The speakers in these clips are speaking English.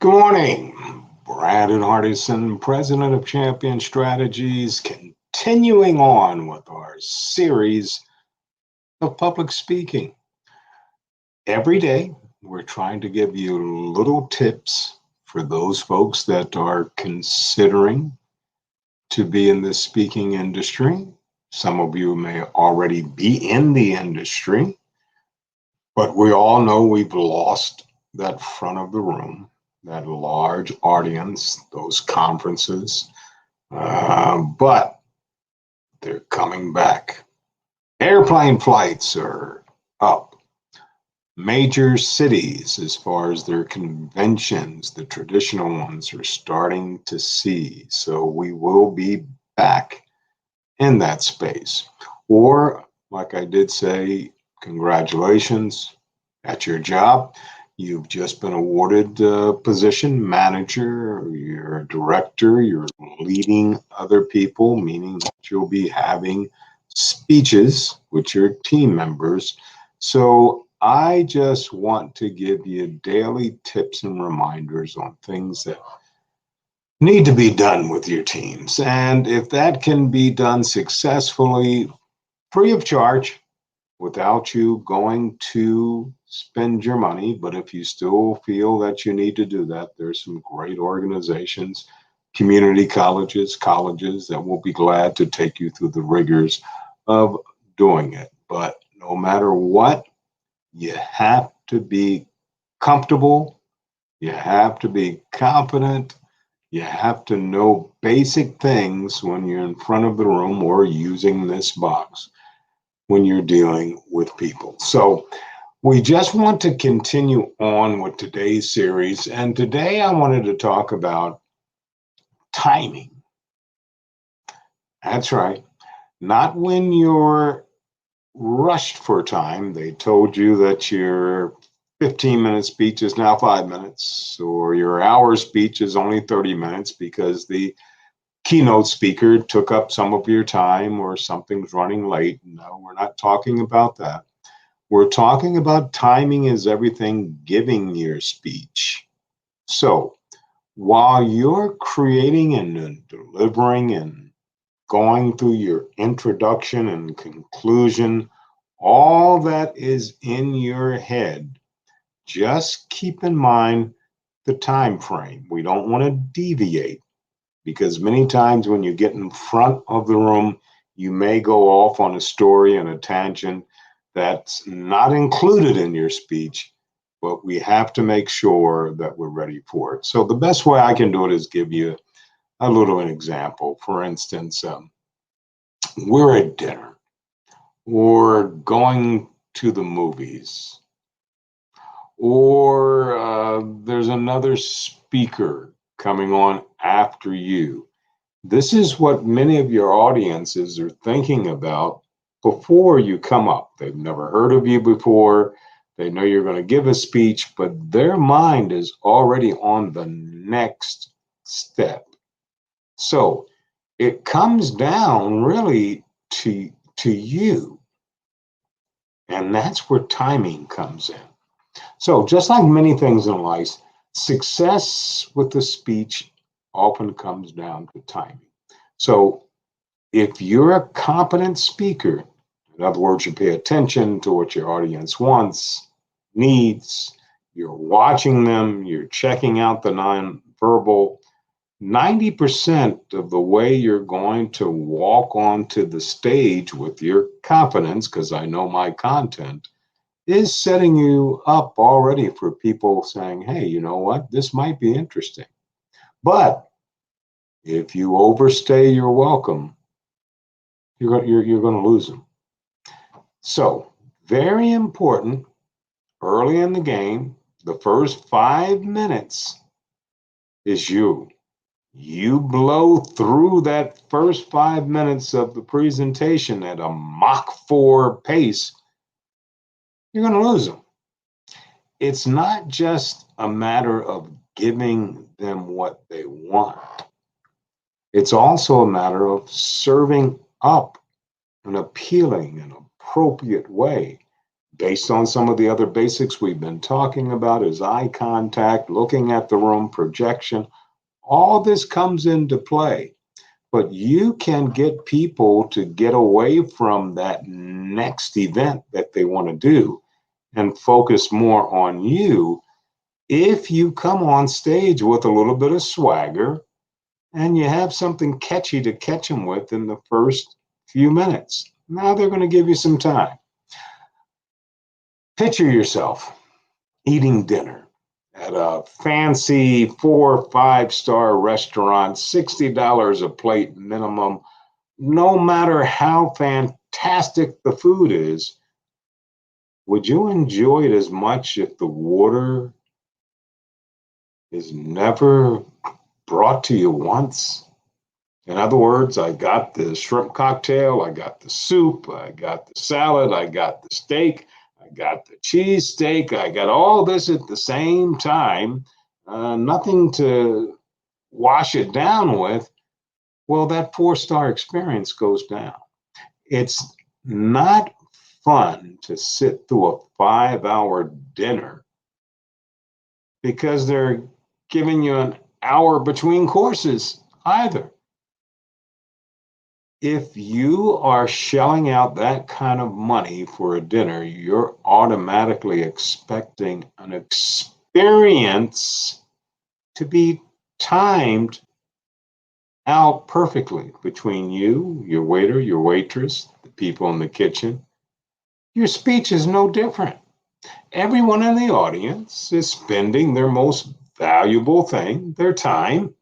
Good morning. Brandon Hardison, President of Champion Strategies, continuing on with our series of public speaking. Every day, we're trying to give you little tips for those folks that are considering to be in the speaking industry. Some of you may already be in the industry, but we all know we've lost that front of the room, that large audience, those conferences. But they're coming back. Airplane flights are up. Major cities, as far as their conventions, the traditional ones, are starting to see. So we will be back in that space. Or, like I did say, congratulations at your job. You've just been awarded a position manager, you're a director, you're leading other people, meaning that you'll be having speeches with your team members. So I just want to give you daily tips and reminders on things that need to be done with your teams. And if that can be done successfully, free of charge, without you going to spend your money. But if you still feel that you need to do that, there's some great organizations, community colleges that will be glad to take you through the rigors of doing it. But no matter what, you have to be comfortable, you have to be confident, you have to know basic things when you're in front of the room or using this box when you're dealing with people. So we just want to continue on with today's series. And today I wanted to talk about timing. That's right. Not when you're rushed for time. They told you that your 15-minute speech is now 5 minutes, or your hour speech is only 30 minutes because the keynote speaker took up some of your time or something's running late. No, we're not talking about that. We're talking about timing is everything, giving your speech. So while you're creating and delivering and going through your introduction and conclusion, all that is in your head, just keep in mind the time frame. We don't want to deviate, because many times when you get in front of the room, you may go off on a story and a tangent that's not included in your speech, but we have to make sure that we're ready for it. So the best way I can do it is give you a little example. For instance, we're at dinner or going to the movies, or there's another speaker coming on after you. This is what many of your audiences are thinking about before you come up. They've never heard of you before. They know you're going to give a speech, but their mind is already on the next step. So it comes down really to you. And that's where timing comes in. So just like many things in life, success with the speech often comes down to timing. So if you're a competent speaker, in other words, you pay attention to what your audience wants, needs, you're watching them, you're checking out the nonverbal, 90% of the way you're going to walk onto the stage with your confidence, because I know my content, is setting you up already for people saying, hey, you know what, this might be interesting. But if you overstay your welcome, you're going to lose them. So, very important early in the game, the first 5 minutes is you. You blow through that first 5 minutes of the presentation at a Mach 4 pace, you're going to lose them. It's not just a matter of giving them what they want. It's also a matter of serving up an appealing and appropriate way, based on some of the other basics we've been talking about, is eye contact, looking at the room, projection. All this comes into play. But you can get people to get away from that next event that they want to do and focus more on you if you come on stage with a little bit of swagger and you have something catchy to catch them with in the first few minutes. Now they're going to give you some time. Picture yourself eating dinner at a fancy 4 or 5 star restaurant, $60 a plate minimum. No matter how fantastic the food is, would you enjoy it as much if the water is never brought to you once? In other words, I got the shrimp cocktail, I got the soup, I got the salad, I got the steak, I got the cheese steak, I got all this at the same time, nothing to wash it down with. Well, that 4 star experience goes down. It's not fun to sit through a 5 hour dinner because they're giving you an hour between courses either. If you are shelling out that kind of money for a dinner, you're automatically expecting an experience to be timed out perfectly between you, your waiter, your waitress, the people in the kitchen. Your speech is no different. Everyone in the audience is spending their most valuable thing, their time,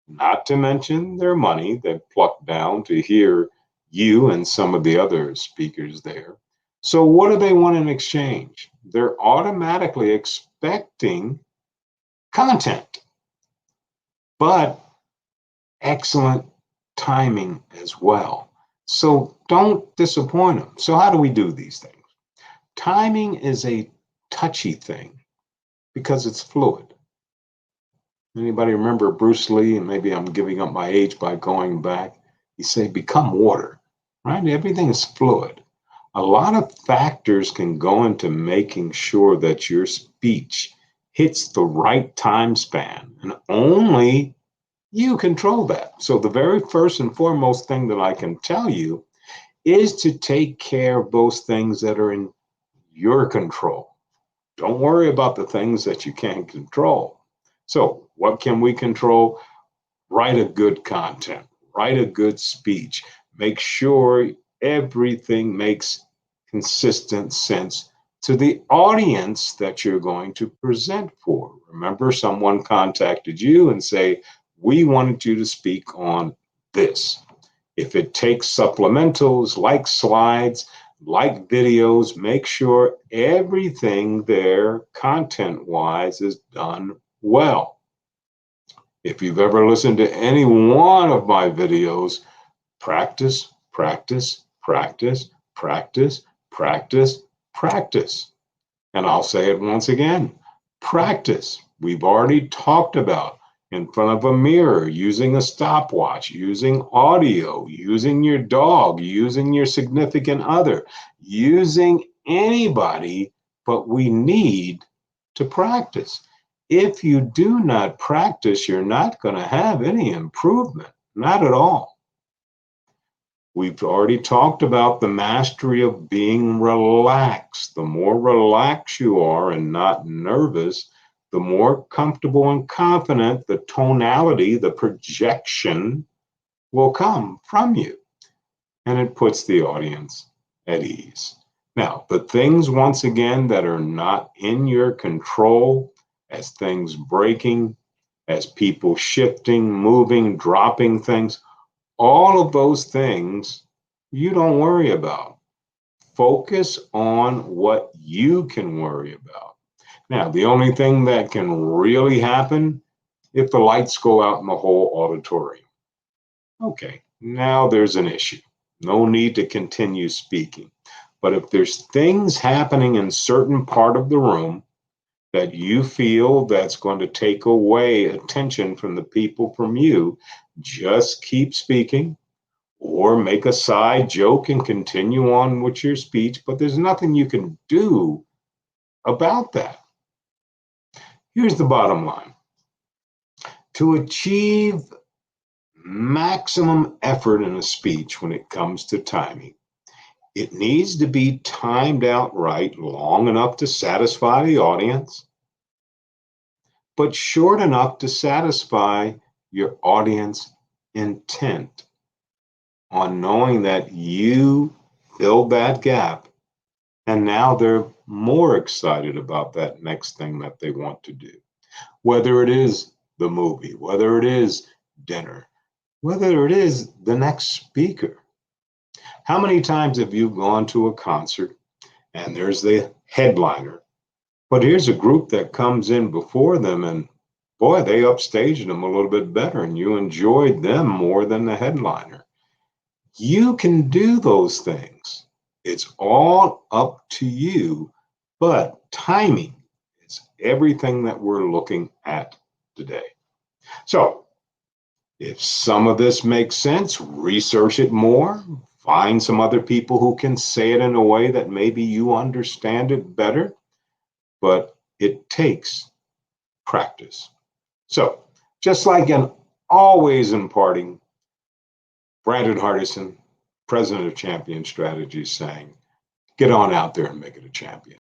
not to mention their money they've plucked down to hear you and some of the other speakers there. So, what do they want in exchange? They're automatically expecting content, but excellent timing as well. So, don't disappoint them. So, how do we do these things? Timing is a touchy thing because it's fluid. Anybody remember Bruce Lee? And maybe I'm giving up my age by going back. He said, become water, right? Everything is fluid. A lot of factors can go into making sure that your speech hits the right time span, and only you control that. So the very first and foremost thing that I can tell you is to take care of those things that are in your control. Don't worry about the things that you can't control. So, what can we control? Write a good content, write a good speech, make sure everything makes consistent sense to the audience that you're going to present for. Remember, someone contacted you and say, we wanted you to speak on this. If it takes supplementals like slides, like videos, make sure everything there content wise is done well. If you've ever listened to any one of my videos, practice, practice, practice, practice, practice, practice. And I'll say it once again, practice. We've already talked about in front of a mirror, using a stopwatch, using audio, using your dog, using your significant other, using anybody, but we need to practice. If you do not practice, you're not going to have any improvement, not at all. We've already talked about the mastery of being relaxed. The more relaxed you are and not nervous, the more comfortable and confident the tonality, the projection will come from you. And it puts the audience at ease. Now, the things, once again, that are not in your control, as things breaking, as people shifting, moving, dropping things, all of those things you don't worry about. Focus on what you can worry about. Now, the only thing that can really happen if the lights go out in the whole auditorium. Okay, now there's an issue. No need to continue speaking. But if there's things happening in certain part of the room that you feel that's going to take away attention from the people from you, just keep speaking, or make a side joke and continue on with your speech, but there's nothing you can do about that. Here's the bottom line. To achieve maximum effort in a speech when it comes to timing, it needs to be timed out right, long enough to satisfy the audience, but short enough to satisfy your audience intent on knowing that you filled that gap, and now they're more excited about that next thing that they want to do. Whether it is the movie, whether it is dinner, whether it is the next speaker. How many times have you gone to a concert and there's the headliner, but here's a group that comes in before them and boy, they upstaged them a little bit better and you enjoyed them more than the headliner. You can do those things. It's all up to you, but timing is everything that we're looking at today. So if some of this makes sense, research it more, find some other people who can say it in a way that maybe you understand it better, but it takes practice. So just like in always imparting, Brandon Hardison, president of Champion Strategies, saying, get on out there and make it a champion.